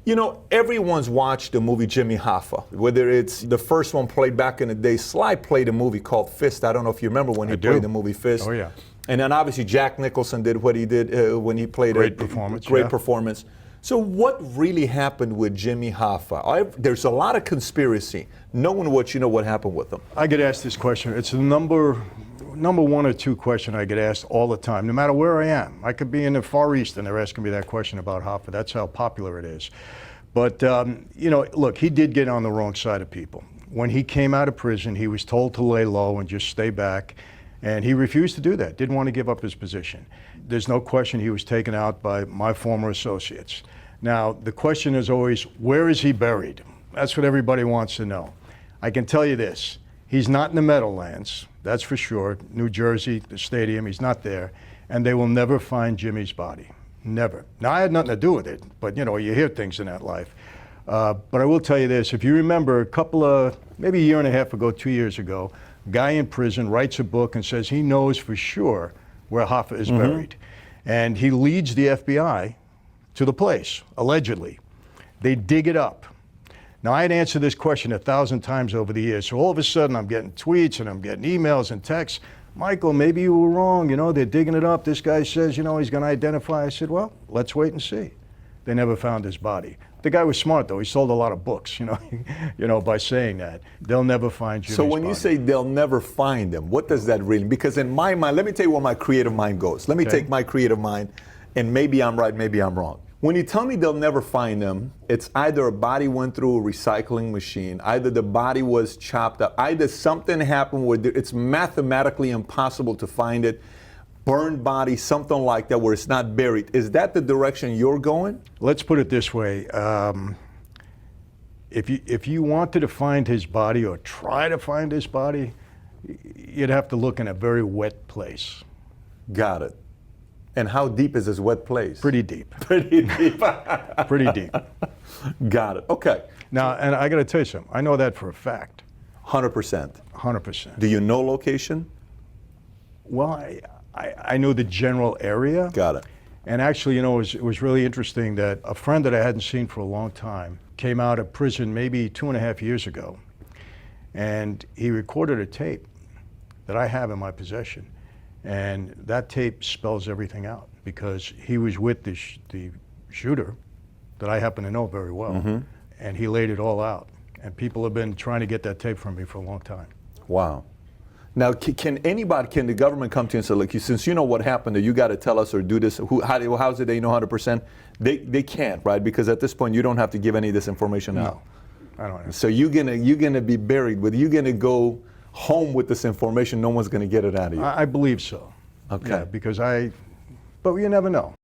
You know, everyone's watched the movie Jimmy Hoffa, whether it's the first one played back in the day. Sly played a movie called Fist. I don't know if you remember when he played the movie Fist. Oh, yeah. And then obviously Jack Nicholson did what he did when he played Great performance. Great performance. So what really happened with Jimmy Hoffa? There's a lot of conspiracy. Knowing what you know, what happened with him? I get asked this question. It's the number one or two question I get asked all the time, no matter where I am. I could be in the Far East and they're asking me that question about Hoffa. That's how popular it is. But, you know, look, he did get on the wrong side of people. When he came out of prison, he was told to lay low and just stay back. And he refused to do that, didn't want to give up his position. There's no question he was taken out by my former associates. Now, the question is always, where is he buried? That's what everybody wants to know. I can tell you this, he's not in the Meadowlands, that's for sure. New Jersey, the stadium, he's not there. And they will never find Jimmy's body, never. Now, I had nothing to do with it, but you know, you hear things in that life. But I will tell you this, if you remember maybe a year and a half ago, 2 years ago, a guy in prison writes a book and says he knows for sure where Hoffa is buried. And he leads the FBI to the place, allegedly. They dig it up. Now, I had answered this question 1,000 times over the years, so all of a sudden I'm getting tweets and I'm getting emails and texts. Michael, maybe you were wrong, you know, they're digging it up. This guy says, you know, he's gonna identify. I said, well, let's wait and see. They never found his body. The guy was smart, though. He sold a lot of books, you know, by saying that. They'll never find Jimmy's body. So when you say they'll never find him, what does that really mean? Because in my mind, let me tell you where my creative mind goes. Let me take my creative mind, and maybe I'm right, maybe I'm wrong. When you tell me they'll never find him, it's either a body went through a recycling machine, either the body was chopped up, either something happened where it's mathematically impossible to find it, burned body, something like that, where it's not buried. Is that the direction you're going? Let's put it this way. If you wanted to find his body or try to find his body, you'd have to look in a very wet place. Got it. And how deep is this wet place? Pretty deep. Pretty deep. Pretty deep. Got it. Okay. Now, and I got to tell you something. I know that for a fact. 100%. 100%. Do you know location? Well, I know the general area. Got it. And actually, you know, it was really interesting that a friend that I hadn't seen for a long time came out of prison maybe 2.5 years ago. And he recorded a tape that I have in my possession. And that tape spells everything out because he was with the shooter that I happen to know very well. And he laid it all out. And people have been trying to get that tape from me for a long time. Wow. Now, can the government come to you and say, look, since you know what happened, you got to tell us or do this? How is it they know 100%? They can't, right? Because at this point, you don't have to give any of this information out. No, I don't have. So you're gonna be buried with, you're gonna go home with this information. No one's gonna get it out of you. I believe so. Okay. Yeah, because but you never know.